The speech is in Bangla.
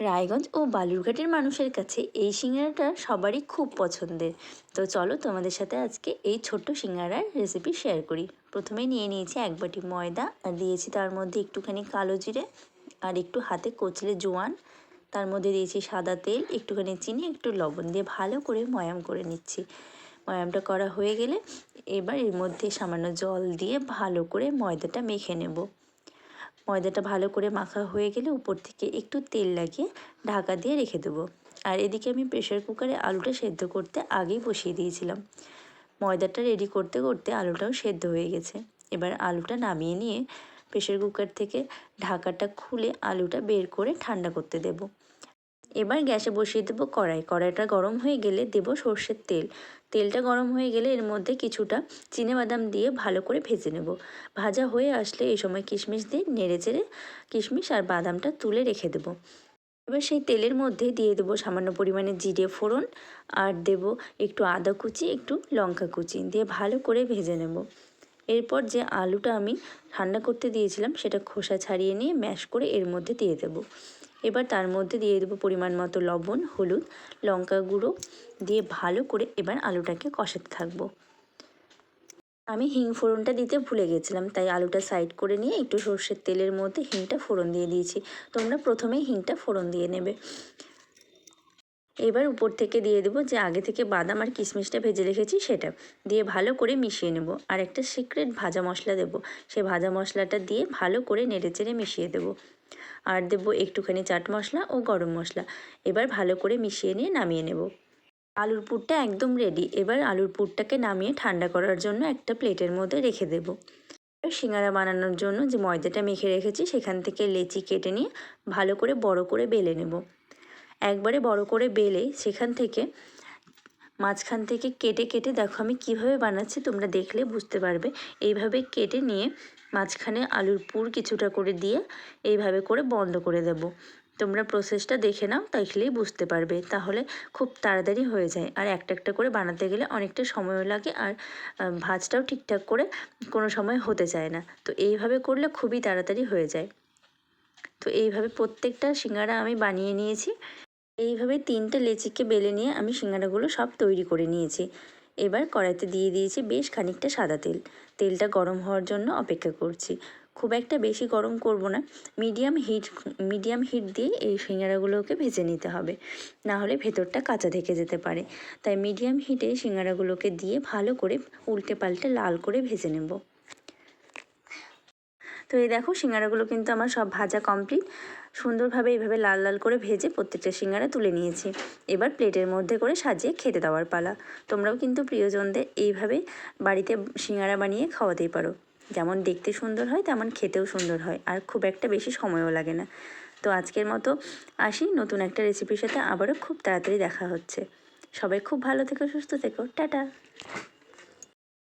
রায়গঞ্জ ও বালুরঘাটের মানুষের কাছে এই সিঙ্গারাটা সবারই খুব পছন্দের। তো চলো তোমাদের সাথে আজকে এই ছোট্ট সিঙ্গারার রেসিপি শেয়ার করি। প্রথমেই নিয়ে নিয়েছি 1 বাটি ময়দা আর দিয়েছি তার মধ্যে একটুখানি কালো জিরে আর একটু হাতে কচলে জোয়ান। তার মধ্যে দিয়েছি সাদা তেল, একটুখানি চিনি, একটু লবণ দিয়ে ভালো করে ময়াম করে নিচ্ছি। ময়ামটা করা হয়ে গেলে এবার এর মধ্যে সামান্য জল দিয়ে ভালো করে ময়দাটা মেখে নেব। ময়দাটা ভালো করে মাখা হয়ে গেলে উপর থেকে একটু তেল লাগিয়ে ঢাকা দিয়ে রেখে দেবো। আর এদিকে আমি প্রেশার কুকারে আলুটা সেদ্ধ করতে আগেই বসিয়ে দিয়েছিলাম। ময়দাটা রেডি করতে করতে আলুটাও সেদ্ধ হয়ে গেছে। এবার আলুটা নামিয়ে নিয়ে প্রেশার কুকার থেকে ঢাকাটা খুলে আলুটা বের করে ঠান্ডা করতে দেব। এবার গ্যাসে বসিয়ে দেবো কড়াই। কড়াইটা গরম হয়ে গেলে দেব সর্ষের তেল। তেলটা গরম হয়ে গেলে এর মধ্যে কিছুটা চিনেবাদাম দিয়ে ভালো করে ভেজে নেব। ভাজা হয়ে আসলে এই সময় কিশমিশ দিয়ে নেড়ে চেড়ে কিশমিশ আর বাদামটা তুলে রেখে দেবো। এবার সেই তেলের মধ্যে দিয়ে দেবো সামান্য পরিমাণে জিরে ফোড়ন আর দেব একটু আদা কুচি, একটু লঙ্কা কুচি দিয়ে ভালো করে ভেজে নেব। এরপর যে আলুটা আমি ঠান্ডা করতে দিয়েছিলাম সেটা খোসা ছাড়িয়ে নিয়ে ম্যাশ করে এর মধ্যে দিয়ে দেবো। এবার তার মধ্যে দিয়ে দেবো পরিমাণ মতো লবণ, হলুদ, লঙ্কা গুঁড়ো দিয়ে ভালো করে এবার আলুটাকে কষাতে থাকবো। আমি হিং ফোড়নটা দিতে ভুলে গেছিলাম, তাই আলুটা সাইড করে নিয়ে একটু সর্ষের তেলের মধ্যে হিংটা ফোড়ন দিয়ে দিয়েছি। তোমরা প্রথমেই হিংটা ফোড়ন দিয়ে নেবে। এবার উপর থেকে দিয়ে দেবো যে আগে থেকে বাদাম আর কিশমিশটা ভেজে রেখেছি সেটা দিয়ে ভালো করে মিশিয়ে নেব। আর একটা সিক্রেট ভাজা মশলা দেবো, সেই ভাজা মশলাটা দিয়ে ভালো করে নেড়েচেড়ে মিশিয়ে দেবো। আর দেবো একটুখানি চাট মশলা ও গরম মশলা। এবার ভালো করে মিশিয়ে নিয়ে নামিয়ে নেব। আলুর পুরটা একদম রেডি। এবার আলুর পুরটাকে নামিয়ে ঠান্ডা করার জন্য একটা প্লেটের মধ্যে রেখে দেবো। সিঙ্গারা বানানোর জন্য যে ময়দাটা মেখে রেখেছি সেখান থেকে লেচি কেটে নিয়ে ভালো করে বড় করে বেলে নেব। একবারে বড় করে বেলে সেখান থেকে মাঝখান থেকে কেটে কেটে দেখো আমি কিভাবে বানাচ্ছি, তোমরা দেখলে বুঝতে পারবে। এইভাবে কেটে নিয়ে মাঝখানে আলুর পুর কিছুটা করে দিয়ে এইভাবে করে বন্ধ করে দেব। তোমরা প্রসেসটা দেখে নাও, দেখলেই বুঝতে পারবে। তাহলে খুব তাড়াতাড়ি হয়ে যায়। আর একটা একটা করে বানাতে গেলে অনেকটা সময়ও লাগে আর ভাজটাও ঠিকঠাক করে কোনো সময় হতে চায় না। তো এইভাবে করলে খুবই তাড়াতাড়ি হয়ে যায়। তো এইভাবে প্রত্যেকটা সিঙ্গারা আমি বানিয়ে নিয়েছি। এইভাবে 3টে লেচিকে বেলে নিয়ে আমি সিঙ্গারাগুলো সব তৈরি করে নিয়েছি। এবার কড়াইতে দিয়ে দিয়েছি বেশ খানিকটা সাদা তেল। তেলটা গরম হওয়ার জন্য অপেক্ষা করছি। খুব একটা বেশি গরম করব না, মিডিয়াম হিট দিয়ে এই সিঙ্গারাগুলোকে ভেজে নিতে হবে, না হলে ভেতরটা কাঁচা থেকে যেতে পারে। তাই মিডিয়াম হিটে সিঙ্গারাগুলোকে দিয়ে ভালো করে উল্টে পাল্টে লাল করে ভেজে নেব। তো এই দেখো সিঙ্গারাগুলো কিন্তু আমার সব ভাজা কমপ্লিট। সুন্দরভাবে এইভাবে লাল লাল করে ভেজে প্রত্যেকটা সিঙ্গারা তুলে নিয়েছি। এবার প্লেটের মধ্যে করে সাজিয়ে খেতে দেওয়ার পালা। তোমরাও কিন্তু প্রিয়জনদের এইভাবে বাড়িতে সিঙ্গারা বানিয়ে খাওয়াতেই পারো। যেমন দেখতে সুন্দর হয় তেমন খেতেও সুন্দর হয়, আর খুব একটা বেশি সময়ও লাগে না। তো আজকের মতো আসি, নতুন একটা রেসিপির সাথে আবারও খুব তাড়াতাড়ি দেখা হচ্ছে। সবাই খুব ভালো থেকো, সুস্থ থেকো, টাটা।